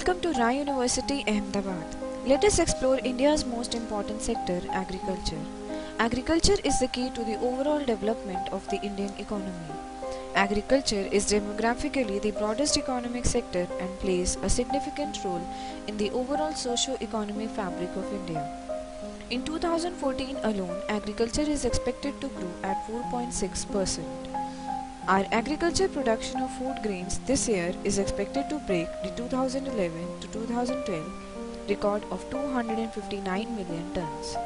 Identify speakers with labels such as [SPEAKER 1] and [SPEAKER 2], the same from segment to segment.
[SPEAKER 1] Welcome to Rai University, Ahmedabad. Let us explore India's most important sector, agriculture. Agriculture is the key to the overall development of the Indian economy. Agriculture is demographically the broadest economic sector and plays a significant role in the overall socio-economic fabric of India. In 2014 alone, agriculture is expected to grow at 4.6%. Our agriculture production of food grains this year is expected to break the 2011 to 2012 record of 259 million tons.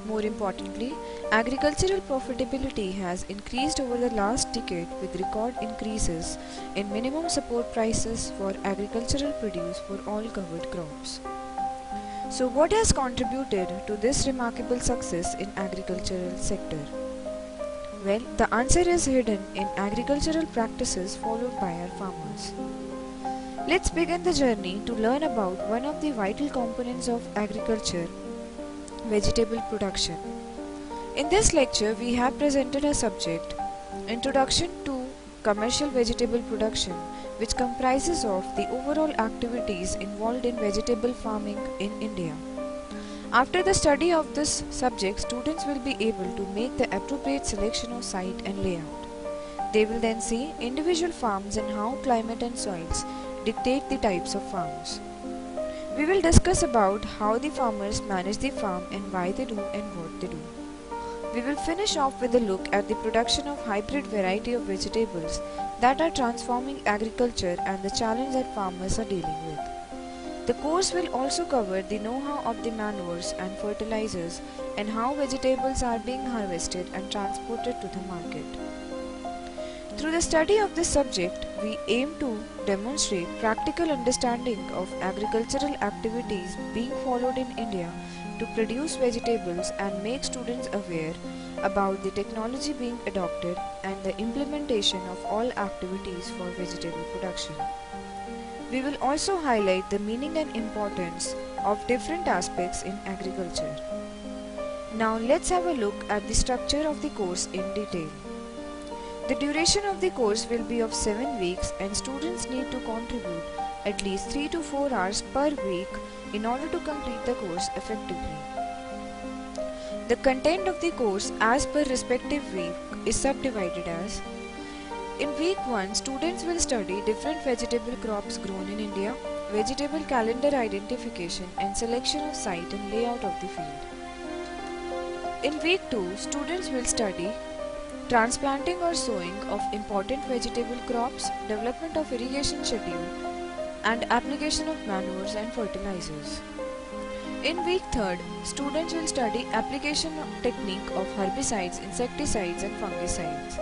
[SPEAKER 1] More importantly, agricultural profitability has increased over the last decade with record increases in minimum support prices for agricultural produce for all covered crops. So what has contributed to this remarkable success in agricultural sector? Well, the answer is hidden in agricultural practices followed by our farmers. Let's begin the journey to learn about one of the vital components of agriculture, vegetable production. In this lecture, we have presented a subject, Introduction to Commercial Vegetable Production, which comprises of the overall activities involved in vegetable farming in India. After the study of this subject, students will be able to make the appropriate selection of site and layout. They will then see individual farms and how climate and soils dictate the types of farms. We will discuss about how the farmers manage the farm and why they do and what they do. We will finish off with a look at the production of hybrid variety of vegetables that are transforming agriculture and the challenge that farmers are dealing with. The course will also cover the know-how of the manures and fertilizers and how vegetables are being harvested and transported to the market. Through the study of this subject, we aim to demonstrate practical understanding of agricultural activities being followed in India to produce vegetables and make students aware about the technology being adopted and the implementation of all activities for vegetable production. We will also highlight the meaning and importance of different aspects in agriculture. Now let's have a look at the structure of the course in detail. The duration of the course will be of 7 weeks and students need to contribute at least 3 to 4 hours per week in order to complete the course effectively. The content of the course as per respective week is subdivided as: in week 1, students will study different vegetable crops grown in India, vegetable calendar identification and selection of site and layout of the field. In week 2, students will study transplanting or sowing of important vegetable crops, development of irrigation schedule and application of manures and fertilizers. In week 3, students will study application technique of herbicides, insecticides and fungicides,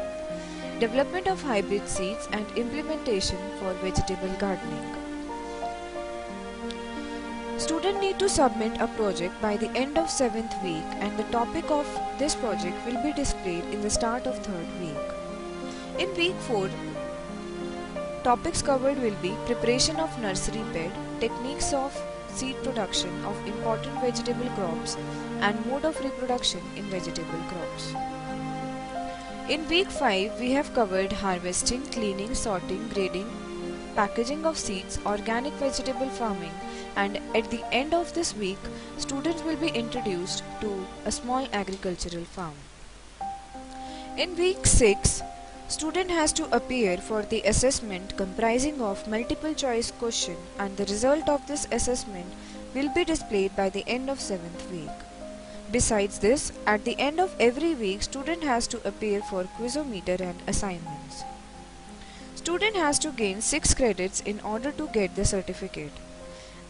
[SPEAKER 1] development of hybrid seeds and implementation for vegetable gardening. Students need to submit a project by the end of 7th week and the topic of this project will be displayed in the start of 3rd week. In week 4, topics covered will be preparation of nursery bed, techniques of seed production of important vegetable crops and mode of reproduction in vegetable crops. In week 5, we have covered harvesting, cleaning, sorting, grading, packaging of seeds, organic vegetable farming, and at the end of this week, students will be introduced to a small agricultural farm. In week 6, student has to appear for the assessment comprising of multiple choice question and the result of this assessment will be displayed by the end of 7th week. Besides this, at the end of every week, student has to appear for quizometer and assignments. Student has to gain 6 credits in order to get the certificate.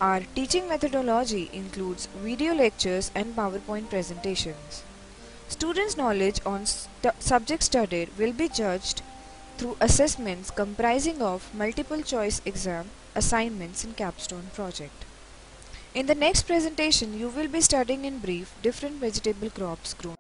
[SPEAKER 1] Our teaching methodology includes video lectures and PowerPoint presentations. Students' knowledge on subject studied will be judged through assessments comprising of multiple choice exam, assignments and capstone project. In the next presentation, you will be studying in brief different vegetable crops grown.